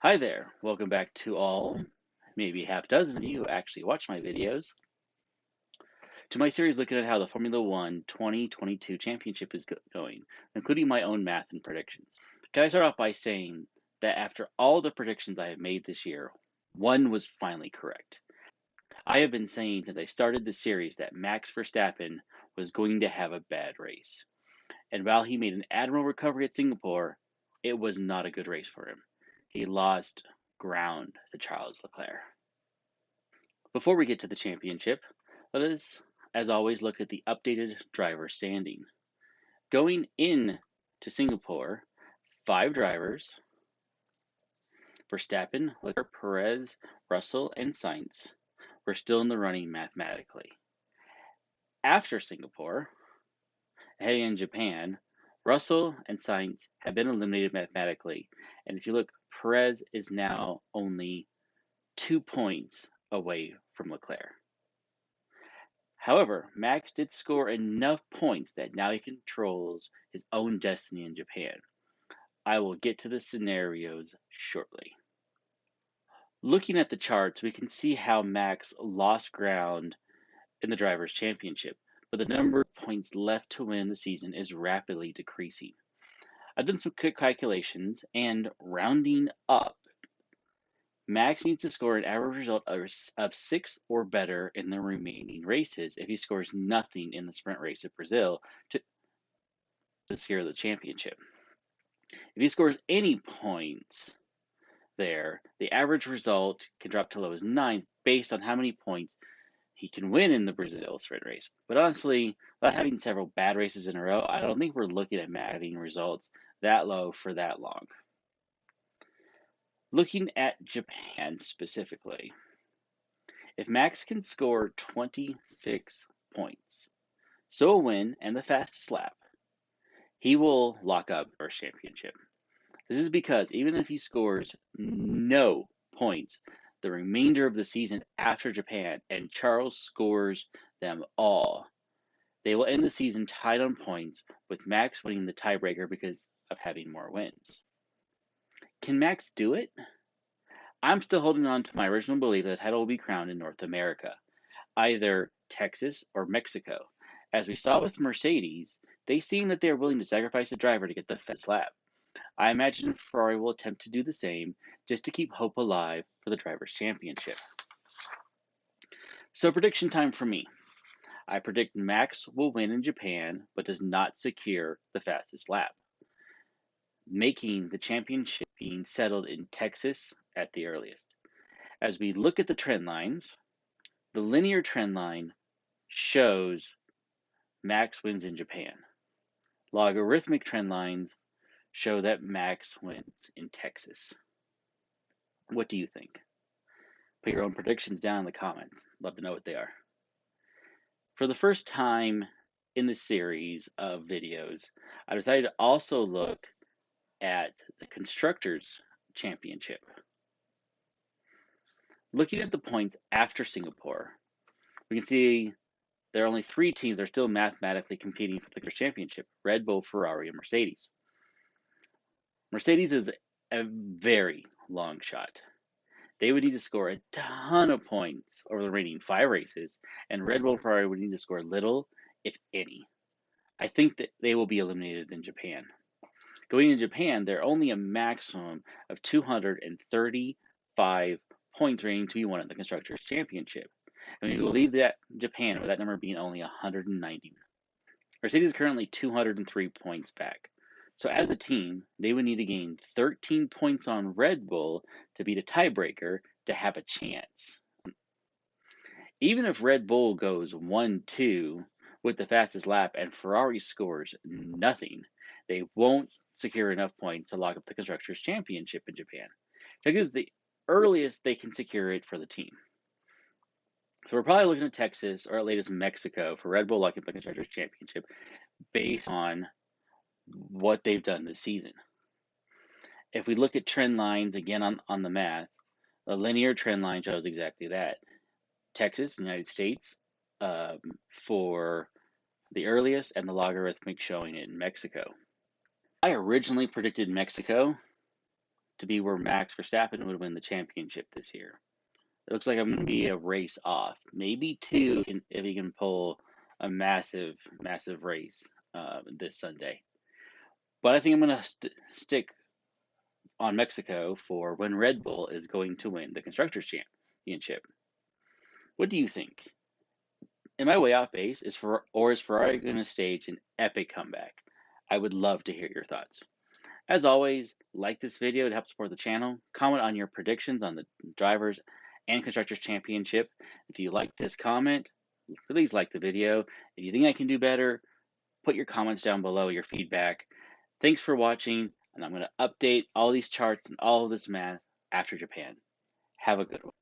Hi there, welcome back to all, maybe half dozen of you who actually watch my videos, to my series looking at how the Formula One 2022 championship is going, including my own math and predictions. Can I start off by saying that after all the predictions I have made this year, one was finally correct. I have been saying since I started the series that Max Verstappen was going to have a bad race. And while he made an admirable recovery at Singapore, it was not a good race for him. He lost ground to Charles Leclerc. Before we get to the championship, let us, as always, look at the updated driver standing. Going in to Singapore, 5 drivers, Verstappen, Leclerc, Perez, Russell, and Sainz, were still in the running mathematically. After Singapore, heading in Japan, Russell and Sainz have been eliminated mathematically, and if you look, Perez is now only 2 points away from Leclerc. However, Max did score enough points that now he controls his own destiny in Japan. I will get to the scenarios shortly. Looking at the charts, we can see how Max lost ground in the Drivers' Championship, but the number of points left to win the season is rapidly decreasing. I've done some quick calculations, and rounding up, Max needs to score an average result of 6 or better in the remaining races if he scores nothing in the sprint race of Brazil to secure the championship. If he scores any points there, the average result can drop to low as 9 based on how many points he can win in the Brazil sprint race. But honestly, without having several bad races in a row, I don't think we're looking at matching results that low for that long. Looking at Japan specifically, if Max can score 26 points, so a win and the fastest lap, he will lock up our championship. This is because even if he scores no points the remainder of the season after Japan and Charles scores them all, they will end the season tied on points with Max winning the tiebreaker because of having more wins. Can Max do it? I'm still holding on to my original belief that the title will be crowned in North America, either Texas or Mexico. As we saw with Mercedes, they seem that they are willing to sacrifice a driver to get the fastest lap. I imagine Ferrari will attempt to do the same just to keep hope alive for the Drivers' Championship. So, prediction time for me. I predict Max will win in Japan but does not secure the fastest lap, making the championship being settled in Texas at the earliest. As we look at the trend lines, the linear trend line shows Max wins in Japan. Logarithmic trend lines show that Max wins in Texas. What do you think? Put your own predictions down in the comments. Love to know what they are. For the first time in the series of videos, I decided to also look at the Constructors' Championship. Looking at the points after Singapore, we can see there are only 3 teams that are still mathematically competing for the Constructors' Championship: Red Bull, Ferrari, and Mercedes. Mercedes is a very long shot. They would need to score a ton of points over the remaining 5 races, and Red Bull and Ferrari would need to score little, if any. I think that they will be eliminated in Japan. Going into Japan, there are only a maximum of 235 points remaining to be won at the Constructors' Championship. And we will leave that Japan with that number being only 190. Mercedes is currently 203 points back. So as a team, they would need to gain 13 points on Red Bull to beat a tiebreaker to have a chance. Even if Red Bull goes 1-2 with the fastest lap and Ferrari scores nothing, they won't secure enough points to lock up the Constructors' Championship in Japan. That is the earliest they can secure it for the team. So we're probably looking at Texas or at latest Mexico for Red Bull locking up the Constructors' Championship based on what they've done this season. If we look at trend lines again on the math, the linear trend line shows exactly that. Texas, United States, for the earliest, and the logarithmic showing it in Mexico. I originally predicted Mexico to be where Max Verstappen would win the championship this year. It looks like I'm going to be a race off, maybe two if he can pull a massive, massive race this Sunday. But I think I'm going to stick on Mexico for when Red Bull is going to win the Constructors' Championship. What do you think? Am I way off base? Is Ferrari going to stage an epic comeback? I would love to hear your thoughts. As always, like this video to help support the channel. Comment on your predictions on the Drivers and Constructors Championship. If you like this comment, please like the video. If you think I can do better, put your comments down below, your feedback. Thanks for watching, and I'm going to update all these charts and all of this math after Japan. Have a good one.